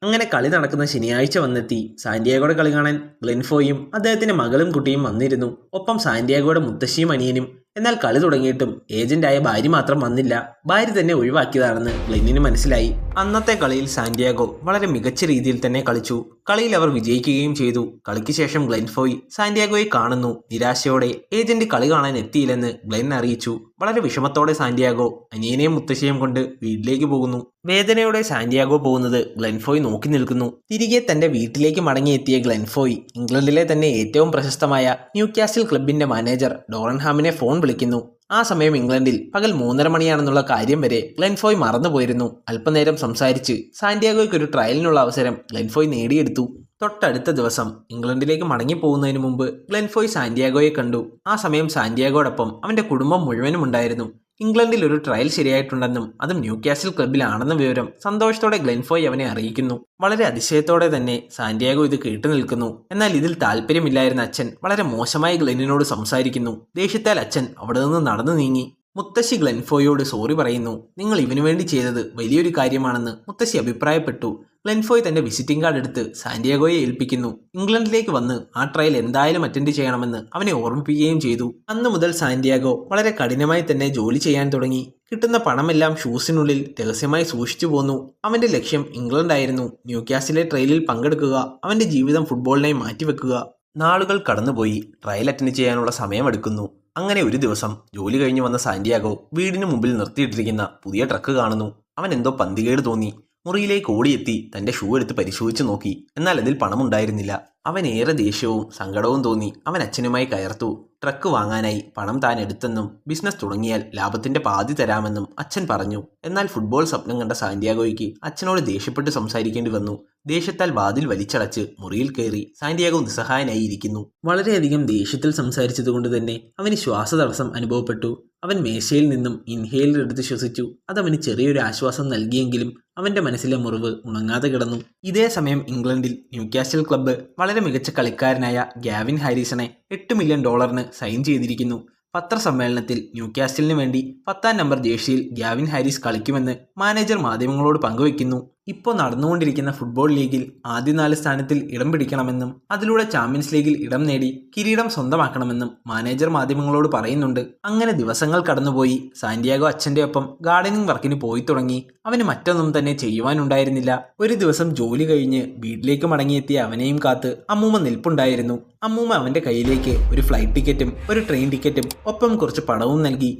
അങ്ങനെ കളി നടക്കുന്ന ശനിയാഴ്ച വന്നെത്തി. സാന്റിയാഗോയുടെ കളി കാണാൻ ഗ്ലെൻഫോയും അദ്ദേഹത്തിന്റെ മകളും കുട്ടിയും വന്നിരുന്നു. ഒപ്പം സാന്റിയാഗോയുടെ മുത്തശ്ശിയും അനിയനും. എന്നാൽ കളി തുടങ്ങിയിട്ടും ഏജന്റായ ഭാര്യ മാത്രം വന്നില്ല. ഭാര്യ തന്നെ ഒഴിവാക്കിയതാണെന്ന് ഗ്ലെന്നിന് മനസ്സിലായി. അന്നത്തെ കളിയിൽ സാന്റിയാഗോ വളരെ മികച്ച രീതിയിൽ തന്നെ കളിച്ചു. കളിയിൽ അവർ വിജയിക്കുകയും ചെയ്തു. കളിക്ക് ശേഷം ഗ്ലെൻഫോയ് സാന്റിയാഗോയെ കാണുന്നു. നിരാശയോടെ ഏജന്റ് കളി കാണാൻ എത്തിയില്ലെന്ന് ഗ്ലെൻ അറിയിച്ചു. വളരെ വിഷമത്തോടെ സാന്റിയാഗോ അനിയനെയും മുത്തശ്ശിയും കൊണ്ട് വീട്ടിലേക്ക് പോകുന്നു. വേദനയോടെ സാന്റിയാഗോ പോകുന്നത് ഗ്ലെൻഫോയ് നോക്കി നിൽക്കുന്നു. തിരികെ തന്റെ വീട്ടിലേക്ക് മടങ്ങിയെത്തിയ ഗ്ലെൻഫോയ് ഇംഗ്ലണ്ടിലെ തന്നെ ഏറ്റവും പ്രശസ്തമായ ന്യൂകാസിൽ ക്ലബിന്റെ മാനേജർ ഡോറൻഹാമിനെ ഫോൺ വിളിക്കുന്നു. ആ സമയം ഇംഗ്ലണ്ടിൽ പകൽ 3:30 മണിയാണെന്നുള്ള കാര്യം വരെ ഗ്ലെൻഫോയ് മറന്നുപോയിരുന്നു. അല്പനേരം സംസാരിച്ച് സാന്റിയാഗോയ്ക്ക് ഒരു ട്രയലിനുള്ള അവസരം ഗ്ലെൻഫോയ് നേടിയെടുത്തു. തൊട്ടടുത്ത ദിവസം ഇംഗ്ലണ്ടിലേക്ക് മടങ്ങിപ്പോകുന്നതിന് മുമ്പ് ഗ്ലെൻഫോയ് സാന്റിയാഗോയെ കണ്ടു. ആ സമയം സാന്റിയാഗോടൊപ്പം അവന്റെ കുടുംബം മുഴുവനും ഉണ്ടായിരുന്നു. ഇംഗ്ലണ്ടിൽ ഒരു ട്രയൽ ശരിയായിട്ടുണ്ടെന്നും അതും ന്യൂകാസിൽ ക്ലബിലാണെന്ന വിവരം സന്തോഷത്തോടെ ഗ്ലെൻഫോയ് അവനെ അറിയിക്കുന്നു. വളരെ അതിശയത്തോടെ തന്നെ സാന്റിയാഗോ ഇത് കേട്ടു നിൽക്കുന്നു. എന്നാൽ ഇതിൽ താല്പര്യമില്ലായിരുന്ന അച്ഛൻ വളരെ മോശമായി ഗ്ലെന്നിനോട് സംസാരിക്കുന്നു. ദേഷ്യത്താൽ അച്ഛൻ അവിടെ നിന്ന് നടന്നു നീങ്ങി. മുത്തശ്ശി ഗ്ലെൻഫോയോട് സോറി പറയുന്നു. നിങ്ങൾ ഇവനു വേണ്ടി ചെയ്തത് വലിയൊരു കാര്യമാണെന്ന് മുത്തശ്ശി അഭിപ്രായപ്പെട്ടു. ഗ്ലെൻഫോയ് തന്റെ വിസിറ്റിംഗ് കാർഡ് എടുത്ത് സാന്റിയാഗോയെ ഏൽപ്പിക്കുന്നു. ഇംഗ്ലണ്ടിലേക്ക് വന്ന് ആ ട്രയൽ എന്തായാലും അറ്റൻഡ് ചെയ്യണമെന്ന് അവനെ ഓർമ്മിപ്പിക്കുകയും ചെയ്തു. അന്നു മുതൽ സാന്റിയാഗോ വളരെ കഠിനമായി തന്നെ ജോലി ചെയ്യാൻ തുടങ്ങി. കിട്ടുന്ന പണമെല്ലാം ഷൂസിനുള്ളിൽ രഹസ്യമായി സൂക്ഷിച്ചു പോന്നു. അവന്റെ ലക്ഷ്യം ഇംഗ്ലണ്ടായിരുന്നു. ന്യൂകാസിലെ ട്രയലിൽ പങ്കെടുക്കുക, അവന്റെ ജീവിതം ഫുട്ബോളിനായി മാറ്റിവെക്കുക. നാളുകൾ കടന്നുപോയി. ട്രയൽ അറ്റൻഡ് ചെയ്യാനുള്ള സമയമെടുക്കുന്നു. അങ്ങനെ ഒരു ദിവസം ജോലി കഴിഞ്ഞു വന്ന സാന്റിയാഗോ വീടിന് മുമ്പിൽ നിർത്തിയിട്ടിരിക്കുന്ന പുതിയ ട്രക്ക് കാണുന്നു. അവൻ എന്തോ പന്തികേട് തോന്നി. മുറിയിലേക്ക് ഓടിയെത്തി തന്റെ ഷൂ എടുത്ത് പരിശോധിച്ചു നോക്കി. എന്നാൽ അതിൽ പണമുണ്ടായിരുന്നില്ല. അവൻ ഏറെ ദേഷ്യവും സങ്കടവും തോന്നി. അവൻ അച്ഛനുമായി കയർത്തു. ട്രക്ക് വാങ്ങാനായി പണം താൻ എടുത്തെന്നും ബിസിനസ് തുടങ്ങിയാൽ ലാഭത്തിന്റെ പാതി തരാമെന്നും അച്ഛൻ പറഞ്ഞു. എന്നാൽ ഫുട്ബോൾ സ്വപ്നം കണ്ട സാന്റിയാഗോയ്ക്ക് അച്ഛനോട് ദേഷ്യപ്പെട്ട് സംസാരിക്കേണ്ടി വന്നു. ദേഷ്യത്താൽ വാതിൽ വലിച്ചടച്ച് മുറിയിൽ കയറി സാന്റിയാഗോ നിസ്സഹായനായി ഇരിക്കുന്നു. വളരെയധികം ദേഷ്യത്തിൽ സംസാരിച്ചതുകൊണ്ട് തന്നെ അവന് ശ്വാസതടസ്സം അനുഭവപ്പെട്ടു. അവൻ മേശയിൽ നിന്നും ഇൻഹേലർ എടുത്ത് ശ്വസിച്ചു. അതവന് ചെറിയൊരു ആശ്വാസം നൽകിയെങ്കിലും അവന്റെ മനസ്സിലെ മുറിവ് ഉണങ്ങാതെ കിടന്നു. ഇതേ സമയം ഇംഗ്ലണ്ടിൽ ന്യൂകാസിൽ ക്ലബ്ബ് വളരെ മികച്ച കളിക്കാരനായ ഗാവിൻ ഹാരിസണെ $8 മില്യൺ സൈൻ ചെയ്തിരിക്കുന്നു. പത്രസമ്മേളനത്തിൽ ന്യൂകാസിലിന് വേണ്ടി 10ാം നമ്പർ ജേഴ്സിയിൽ ഗാവിൻ ഹാരിസ് കളിക്കുമെന്ന് മാനേജർ മാധ്യമങ്ങളോട് പങ്കുവെക്കുന്നു. ഇപ്പോൾ നടന്നുകൊണ്ടിരിക്കുന്ന ഫുട്ബോൾ ലീഗിൽ ആദ്യ 4 സ്ഥാനത്തിൽ ഇടം പിടിക്കണമെന്നും അതിലൂടെ ചാമ്പ്യൻസ് ലീഗിൽ ഇടം നേടി കിരീടം സ്വന്തമാക്കണമെന്നും മാനേജർ മാധ്യമങ്ങളോട് പറയുന്നുണ്ട്. അങ്ങനെ ദിവസങ്ങൾ കടന്നുപോയി. സാന്റിയാഗോ അച്ഛൻ്റെ ഒപ്പം ഗാർഡനിങ് വർക്കിന് പോയി തുടങ്ങി. അവന് മറ്റൊന്നും തന്നെ ചെയ്യുവാനുണ്ടായിരുന്നില്ല. ഒരു ദിവസം ജോലി കഴിഞ്ഞ് വീട്ടിലേക്ക് മടങ്ങിയെത്തിയ അവനെയും കാത്ത് അമ്മൂമ്മ നിൽപ്പുണ്ടായിരുന്നു. അമ്മൂമ്മ അവന്റെ കയ്യിലേക്ക് ഒരു ഫ്ലൈറ്റ് ടിക്കറ്റും ഒരു ട്രെയിൻ ടിക്കറ്റും ഒപ്പം കുറച്ച് പണവും നൽകി.